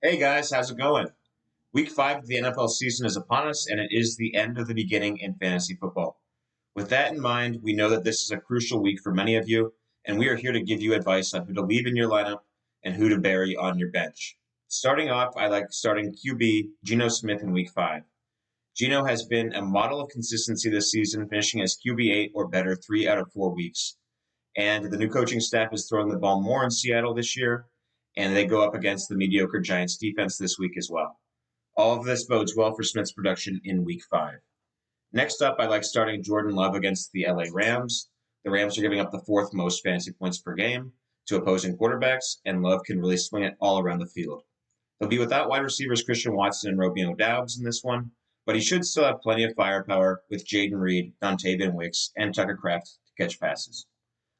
Hey guys, how's it going? Week 5 of the NFL season is upon us, and it is the end of the beginning in fantasy football. With that in mind, we know that this is a crucial week for many of you, and we are here to give you advice on who to leave in your lineup and who to bury on your bench. Starting off, I like starting QB Geno Smith in Week 5. Geno has been a model of consistency this season, finishing as QB8 or better 3 out of 4 weeks. And the new coaching staff is throwing the ball more in Seattle this year, and they go up against the mediocre Giants defense this week as well. All of this bodes well for Smith's production in week 5. Next up, I like starting Jordan Love against the LA Rams. The Rams are giving up the fourth most fantasy points per game to opposing quarterbacks, and Love can really swing it all around the field. He'll be without wide receivers Christian Watson and Romeo Doubs in this one, but he should still have plenty of firepower with Jaden Reed, Dontavian Wicks, and Tucker Kraft to catch passes.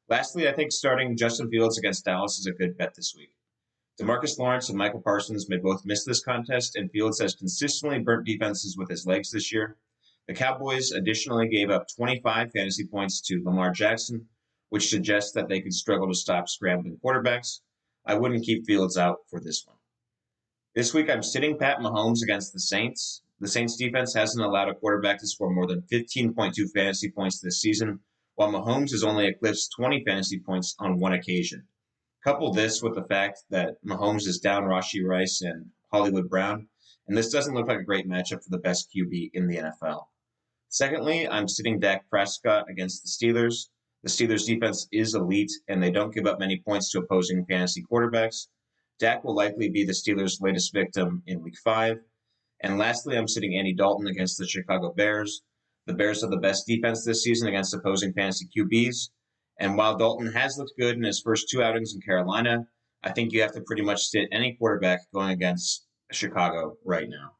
Lastly, I think starting Justin Fields against Dallas is a good bet this week. DeMarcus Lawrence and Michael Parsons may both miss this contest, and Fields has consistently burnt defenses with his legs this year. The Cowboys additionally gave up 25 fantasy points to Lamar Jackson, which suggests that they could struggle to stop scrambling quarterbacks. I wouldn't keep Fields out for this one. This week, I'm sitting Pat Mahomes against the Saints. The Saints defense hasn't allowed a quarterback to score more than 15.2 fantasy points this season, while Mahomes has only eclipsed 20 fantasy points on one occasion. Couple this with the fact that Mahomes is down Rashee Rice and Hollywood Brown, and this doesn't look like a great matchup for the best QB in the NFL. Secondly, I'm sitting Dak Prescott against the Steelers. The Steelers' defense is elite, and they don't give up many points to opposing fantasy quarterbacks. Dak will likely be the Steelers' latest victim in Week 5. And lastly, I'm sitting Andy Dalton against the Chicago Bears. The Bears have the best defense this season against opposing fantasy QBs. And while Dalton has looked good in his first 2 outings in Carolina, I think you have to pretty much sit any quarterback going against Chicago right now.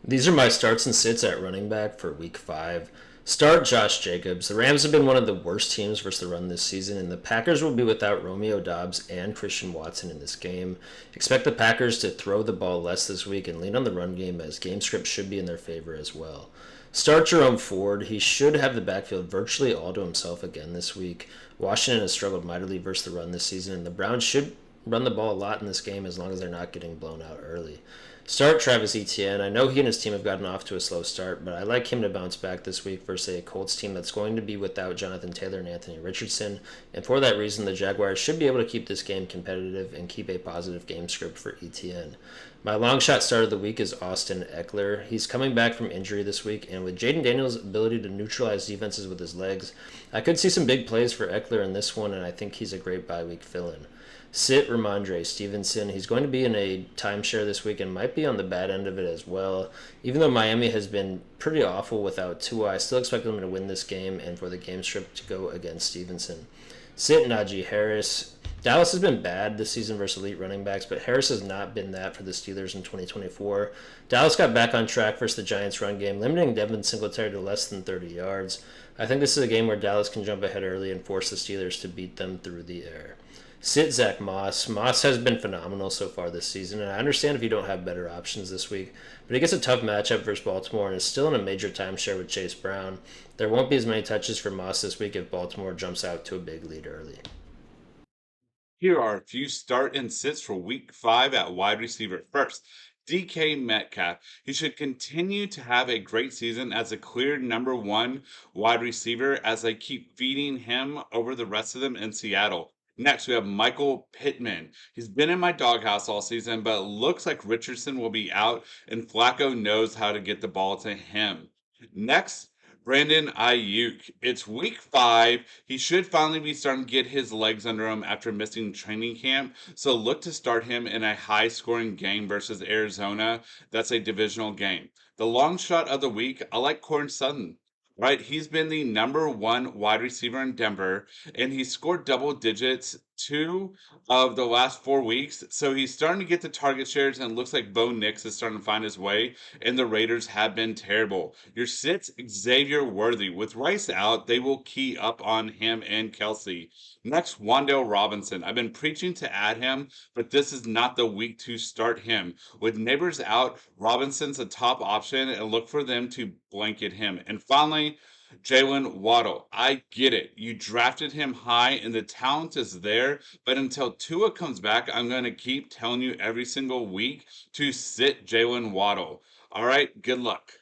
These are my starts and sits at running back for week 5. Start Josh Jacobs. The Rams have been one of the worst teams versus the run this season, and the Packers will be without Romeo Doubs and Christian Watson in this game. Expect the Packers to throw the ball less this week and lean on the run game, as game script should be in their favor as well. Start Jerome Ford. He should have the backfield virtually all to himself again this week. Washington has struggled mightily versus the run this season, and the Browns should run the ball a lot in this game as long as they're not getting blown out early. Start Travis Etienne. I know he and his team have gotten off to a slow start, but I like him to bounce back this week versus a Colts team that's going to be without Jonathan Taylor and Anthony Richardson. And for that reason, the Jaguars should be able to keep this game competitive and keep a positive game script for Etienne. My long shot start of the week is Austin Eckler. He's coming back from injury this week, and with Jaden Daniels' ability to neutralize defenses with his legs, I could see some big plays for Eckler in this one, and I think he's a great bye week fill-in. Sit Ramondre Stevenson. He's going to be in a timeshare this week and might be on the bad end of it as well. Even though Miami has been pretty awful without Tua, I still expect them to win this game and for the game script to go against Stevenson. Sit Najee Harris. Dallas has been bad this season versus elite running backs, but Harris has not been that for the Steelers in 2024. Dallas got back on track versus the Giants' run game, limiting Devin Singletary to less than 30 yards. I think this is a game where Dallas can jump ahead early and force the Steelers to beat them through the air. Sit Zach Moss. Moss has been phenomenal so far this season, and I understand if you don't have better options this week, but he gets a tough matchup versus Baltimore and is still in a major timeshare with Chase Brown. There won't be as many touches for Moss this week if Baltimore jumps out to a big lead early. Here are a few start and sits for week 5 at wide receiver. First, DK Metcalf. He should continue to have a great season as a clear number one wide receiver as I keep feeding him over the rest of them in Seattle. Next, we have Michael Pittman. He's been in my doghouse all season, but it looks like Richardson will be out, and Flacco knows how to get the ball to him. Next, Brandon Ayuk. It's week 5. He should finally be starting to get his legs under him after missing training camp. So look to start him in a high scoring game versus Arizona. That's a divisional game. The long shot of the week, I like Corn Sutton. Right, he's been the number one wide receiver in Denver, and he scored double digits 2 of the last 4 weeks. So he's starting to get the target shares, and it looks like Bo Nix is starting to find his way. And the Raiders have been terrible. Your sits Xavier Worthy. With Rice out, they will key up on him and Kelsey. Next, Wandale Robinson. I've been preaching to add him, but this is not the week to start him. With Neighbors out, Robinson's a top option, and look for them to blanket him. And finally, Jalen Waddle, I get it. You drafted him high and the talent is there, but until Tua comes back, I'm going to keep telling you every single week to sit Jalen Waddle. All right, good luck.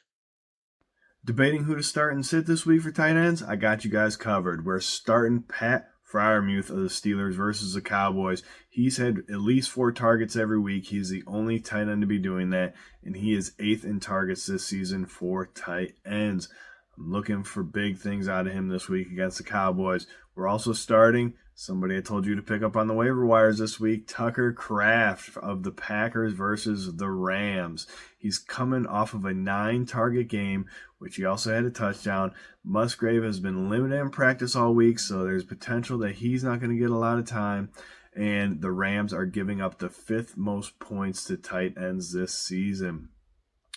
Debating who to start and sit this week for tight ends? I got you guys covered. We're starting Pat Freiermuth of the Steelers versus the Cowboys. He's had at least 4 targets every week. He's the only tight end to be doing that, and he is 8th in targets this season for tight ends. I'm looking for big things out of him this week against the Cowboys. We're also starting somebody I told you to pick up on the waiver wires this week, Tucker Kraft of the Packers versus the Rams. He's coming off of a 9-target game, which he also had a touchdown. Musgrave has been limited in practice all week, so there's potential that he's not going to get a lot of time. And the Rams are giving up the 5th most points to tight ends this season.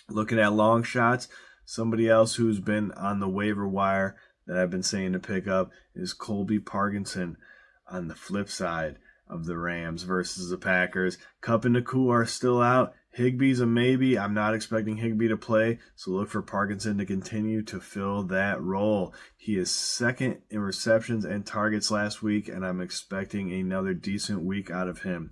Looking at long shots, somebody else who's been on the waiver wire that I've been saying to pick up is Colby Parkinson on the flip side of the Rams versus the Packers. Kupp and Nakua are still out. Higbee's a maybe. I'm not expecting Higbee to play, so look for Parkinson to continue to fill that role. He is 2nd in receptions and targets last week, and I'm expecting another decent week out of him.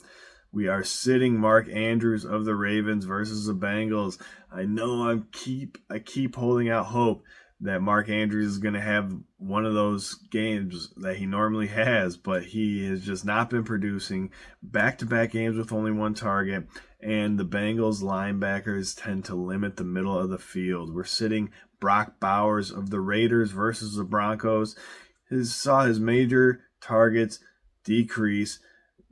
We are sitting Mark Andrews of the Ravens versus the Bengals. I know I keep holding out hope that Mark Andrews is going to have one of those games that he normally has, but he has just not been producing. Back-to-back games with only 1 target, and the Bengals linebackers tend to limit the middle of the field. We're sitting Brock Bowers of the Raiders versus the Broncos. Saw his major targets decrease.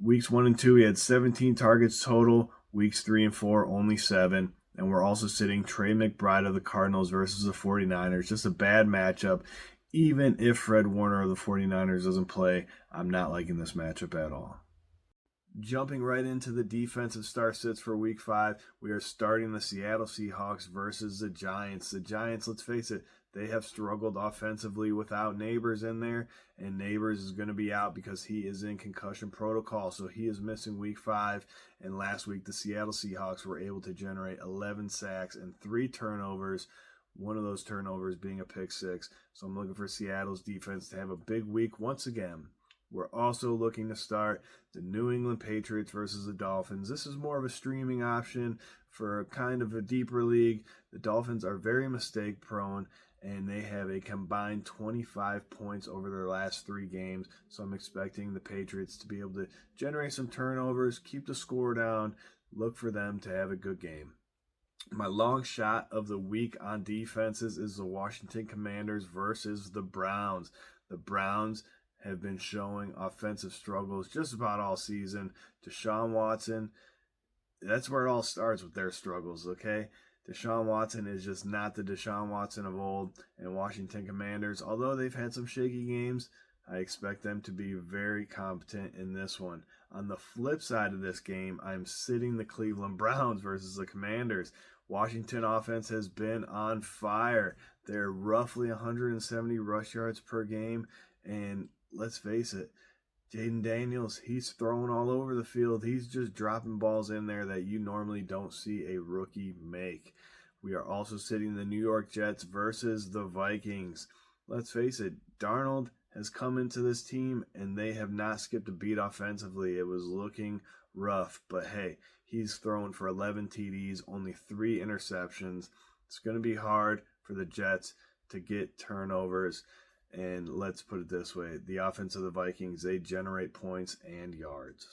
Weeks 1 and 2, he had 17 targets total. Weeks 3 and 4, only 7. And we're also sitting Trey McBride of the Cardinals versus the 49ers. Just a bad matchup. Even if Fred Warner of the 49ers doesn't play, I'm not liking this matchup at all. Jumping right into the defensive star sits for week 5, we are starting the Seattle Seahawks versus the Giants. The Giants, let's face it, they have struggled offensively without Neighbors in there, and Neighbors is going to be out because he is in concussion protocol, so he is missing week 5. And last week, the Seattle Seahawks were able to generate 11 sacks and 3 turnovers, one of those turnovers being a pick 6. So I'm looking for Seattle's defense to have a big week once again. We're also looking to start the New England Patriots versus the Dolphins. This is more of a streaming option for kind of a deeper league. The Dolphins are very mistake prone, and they have a combined 25 points over their last 3 games. So I'm expecting the Patriots to be able to generate some turnovers, keep the score down, look for them to have a good game. My long shot of the week on defenses is the Washington Commanders versus the Browns. The Browns have been showing offensive struggles just about all season. Deshaun Watson, that's where it all starts with their struggles, okay? Deshaun Watson is just not the Deshaun Watson of old. And Washington Commanders, although they've had some shaky games, I expect them to be very competent in this one. On the flip side of this game, I'm sitting the Cleveland Browns versus the Commanders. Washington offense has been on fire. They're roughly 170 rush yards per game, and let's face it, Jaden Daniels, he's throwing all over the field. He's just dropping balls in there that you normally don't see a rookie make. We are also sitting the New York Jets versus the Vikings. Let's face it, Darnold has come into this team, and they have not skipped a beat offensively. It was looking rough, but hey, he's thrown for 11 TDs, only 3 interceptions. It's going to be hard for the Jets to get turnovers. And let's put it this way, the offense of the Vikings, they generate points and yards.